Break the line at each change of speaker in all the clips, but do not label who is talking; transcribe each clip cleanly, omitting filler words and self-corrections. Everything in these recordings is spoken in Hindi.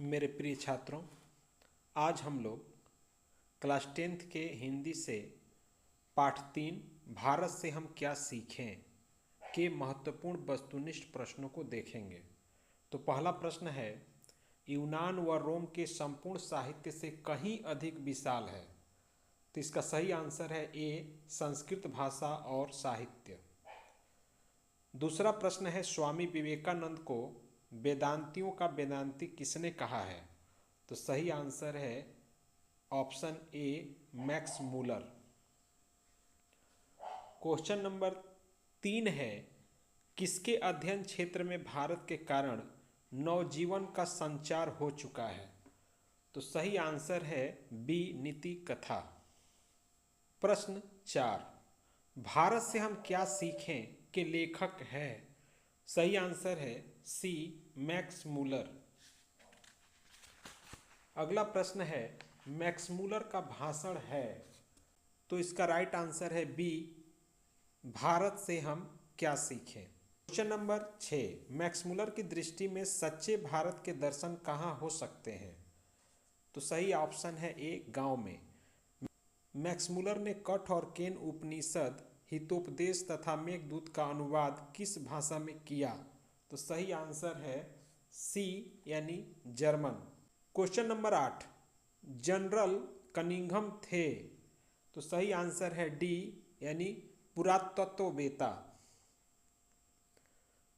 मेरे प्रिय छात्रों, आज हम लोग क्लास 10th के हिंदी से पाठ 3 भारत से हम क्या सीखें के महत्वपूर्ण वस्तुनिष्ठ प्रश्नों को देखेंगे। तो पहला प्रश्न है, यूनान व रोम के संपूर्ण साहित्य से कहीं अधिक विशाल है। तो इसका सही आंसर है ए, संस्कृत भाषा और साहित्य। दूसरा प्रश्न है, स्वामी विवेकानंद को वेदांतियों का वेदांती किसने कहा है। तो सही आंसर है option A, Max Muller. Question number 3 है, किसके अध्ययन क्षेत्र में भारत के कारण नवजीवन का संचार हो चुका है। तो सही आंसर है बी, नीति कथा। प्रश्न 4, भारत से हम क्या सीखें के लेखक है। सही आंसर है सी, मैक्स मूलर। अगला प्रश्न है, मैक्स मूलर का भाषण है। तो इसका राइट आंसर है बी, भारत से हम क्या सीखें। क्वेश्चन नंबर 6, मैक्स मूलर की दृष्टि में सच्चे भारत के दर्शन कहाँ हो सकते हैं। तो सही ऑप्शन है ए, गांव में। मैक्स मूलर ने कठ और केन उपनिषद, हितोपदेश तथा मेघदूत का अनुवाद किस भाषा में किया। तो सही आंसर है सी, यानी German. Question number 8, general Cunningham थे। तो सही आंसर है डी, यानी पुरातत्ववेत्ता।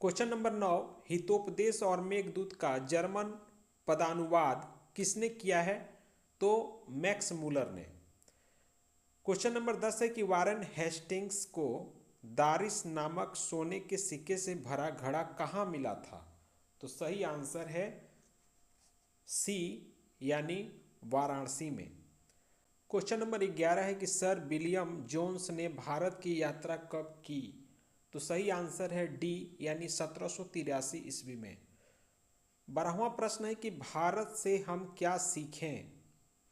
क्वेश्चन नंबर 9, हितोपदेश और मेघदूत का जर्मन पदानुवाद किसने किया है। तो मैक्स मूलर ने। क्वेश्चन नंबर 10 है कि वारेन हेस्टिंग्स को दारिस नामक सोने के सिक्के से भरा घड़ा कहाँ मिला था। तो सही आंसर है सी, यानी वाराणसी में। क्वेश्चन नंबर 11 है कि सर विलियम जोन्स ने भारत की यात्रा कब की। तो सही आंसर है डी, यानी 1783 ईस्वी में। 12वां प्रश्न है कि भारत से हम क्या सीखें।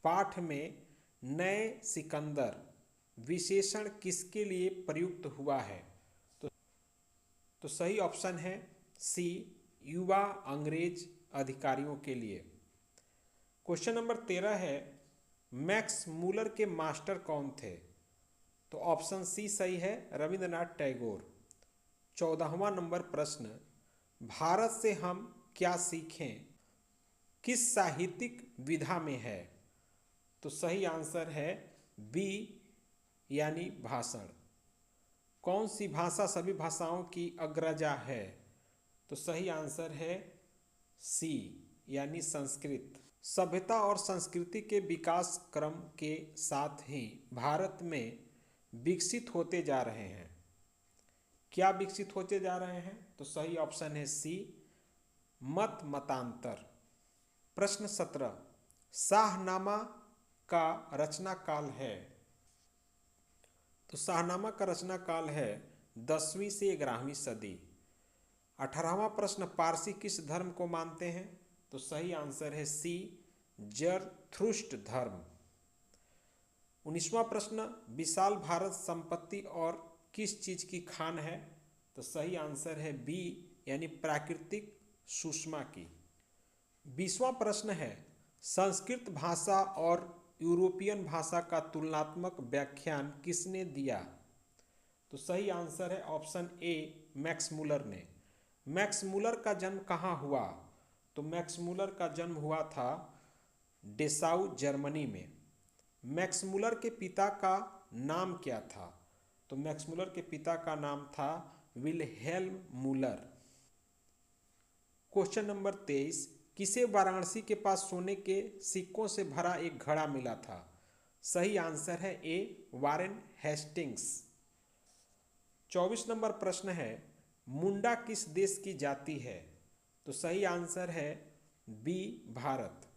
पाठ में नए सिकंदर विशेषण किसके लिए प्रयुक्त हुआ है। तो सही ऑप्शन है सी, युवा अंग्रेज अधिकारियों के लिए। क्वेश्चन नंबर 13 है, मैक्स मूलर के मास्टर कौन थे। तो ऑप्शन सी सही है, रविंद्रनाथ टैगोर। 14वां नंबर प्रश्न, भारत से हम क्या सीखें किस साहित्यिक विधा में है। तो सही आंसर है बी, यानी भाषण। कौन सी भाषा सभी भाषाओं की अग्रजा है। तो सही आंसर है सी, यानी संस्कृत। सभ्यता और संस्कृति के विकास क्रम के साथ ही भारत में विकसित होते जा रहे हैं। क्या विकसित होते जा रहे हैं। तो सही ऑप्शन है सी, मतांतर। प्रश्न 17, शाहनामा का रचना काल है। तो शाहनामा का रचना काल है 10वीं से 11वीं सदी। 18वां प्रश्न, पारसी किस धर्म को मानते हैं। तो सही आंसर है सी, जरथुष्ट्र धर्म। 19वां प्रश्न, विशाल भारत संपत्ति और किस चीज की खान है। तो सही आंसर है बी, यानी प्राकृतिक सुषमा की। 20वां प्रश्न है, संस्कृत भाषा और यूरोपियन भाषा का तुलनात्मक व्याख्यान किसने दिया। तो सही आंसर है ऑप्शन ए, मैक्स मूलर ने। मैक्स मूलर का जन्म कहाँ हुआ। तो मैक्स मूलर का जन्म हुआ था डेसाउ, जर्मनी में। मैक्स मूलर के पिता का नाम क्या था। तो मैक्स मूलर के पिता का नाम था विल्हेल्म मूलर। क्वेश्चन नंबर 23, किसे वाराणसी के पास सोने के सिक्कों से भरा एक घड़ा मिला था। सही आंसर है ए, वारेन हेस्टिंग्स। 24 नंबर प्रश्न है, मुंडा किस देश की जाति है। तो सही आंसर है बी, भारत।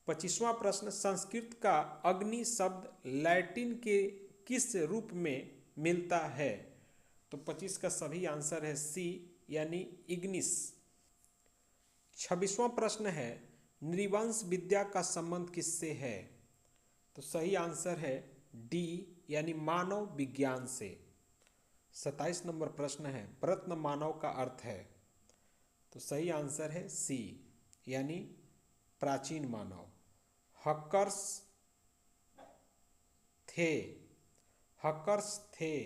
25वां प्रश्न, संस्कृत का अग्नि शब्द लैटिन के किस रूप में मिलता है। तो 25 का सभी आंसर है सी, यानी इग्निस। 26वां प्रश्न है, नृवंश विद्या का संबंध किससे है। तो सही आंसर है डी, यानी मानव विज्ञान से। 27 नंबर प्रश्न है, प्रत्न मानव का अर्थ है। तो सही आंसर है सी, यानी प्राचीन मानव। हक्कर्स थे, हक्कर्स थे,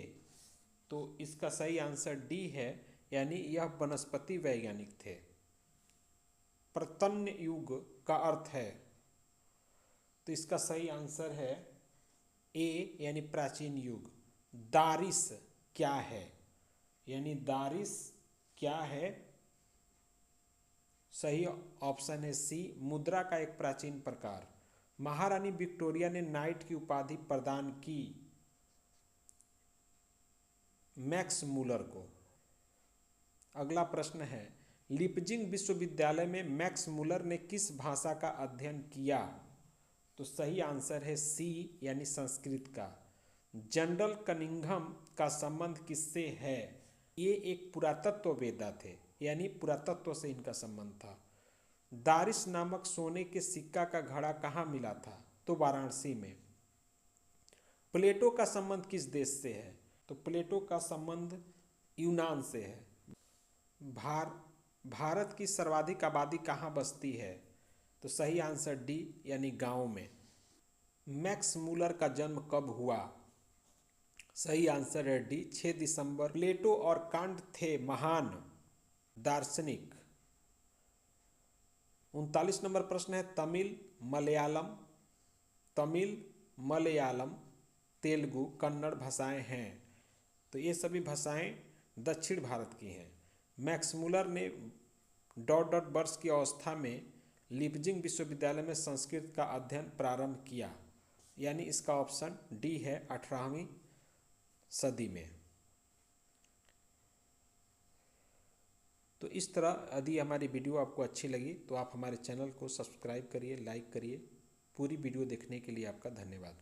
तो इसका सही आंसर डी है, यानी यह वनस्पति वैज्ञानिक थे। प्रतन्य युग का अर्थ है, तो इसका सही आंसर है ए, यानी प्राचीन युग। दारिस क्या है, यानी दारिस क्या है, सही ऑप्शन है सी, मुद्रा का एक प्राचीन प्रकार। महारानी विक्टोरिया ने नाइट की उपाधि प्रदान की मैक्स मूलर को। अगला प्रश्न है, लिपजिंग विश्वविद्यालय में मैक्स मूलर ने किस भाषा का अध्ययन किया? तो सही आंसर है सी, यानी संस्कृत का। जनरल कनिंघम का संबंध किससे है? ये एक पुरातत्ववेत्ता थे, यानी पुरातत्व से इनका संबंध था। दारिस नामक सोने के सिक्का का घड़ा कहाँ मिला था? तो वाराणसी में। प्लेटो का संबंध किस देश से है? तो प्लेटो का संबंध यूनान से है। भारत की सर्वाधिक आबादी कहाँ बसती है? तो सही आंसर डी, यानी गांव में। मैक्स मूलर का जन्म कब हुआ? सही आंसर है डी, 6 दिसंबर। प्लेटो और कांट थे महान दार्शनिक। 39 नंबर प्रश्न है, तमिल, मलयालम, तेलुगु, कन्नड़ भाषाएं हैं, तो ये सभी भाषाएं दक्षिण भारत की हैं। मैक्स मूलर ने ... वर्ष की अवस्था में लिपजिंग विश्वविद्यालय में संस्कृत का अध्ययन प्रारंभ किया, यानी इसका ऑप्शन डी है, 18वीं सदी में। तो इस तरह यदि हमारी वीडियो आपको अच्छी लगी तो आप हमारे चैनल को सब्सक्राइब करिए, लाइक करिए। पूरी वीडियो देखने के लिए आपका धन्यवाद।